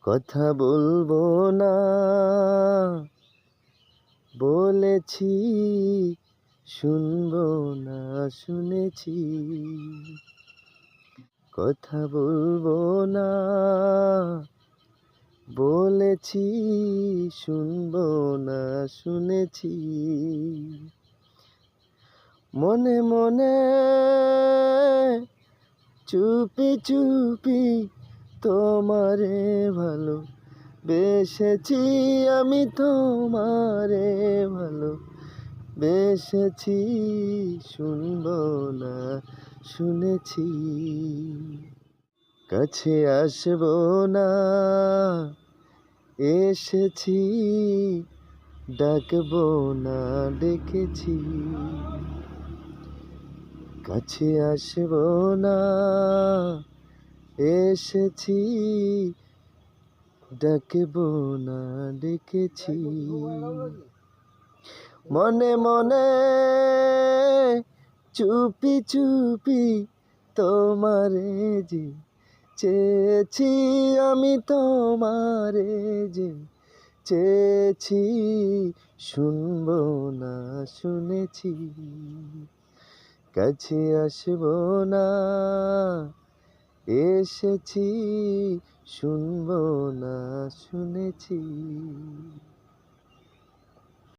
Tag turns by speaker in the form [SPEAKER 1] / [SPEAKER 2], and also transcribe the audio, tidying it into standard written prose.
[SPEAKER 1] কথা বলবো না বলেছি, শুনবো না শুনেছি। কথা বলবো না বলেছি, শুনবো না শুনেছি। মনে মনে চুপি চুপি তোমারে ভালো বেসেছি, আমি তোমারে ভালো বেসেছি। শুনবো না শুনেছি। কাছে আসবো না এসেছি, ডাকবো না ডেকেছি। কাছে আসবো না এসেছি, ডাকবো না ডেকেছি। মনে মনে চুপি চুপি তোমারে যে চেয়েছি, আমি তোমারে যে চেয়েছি। শুনবো না শুনেছি। কাছে আসবো না এসেছি, শুনবো না শুনেছি।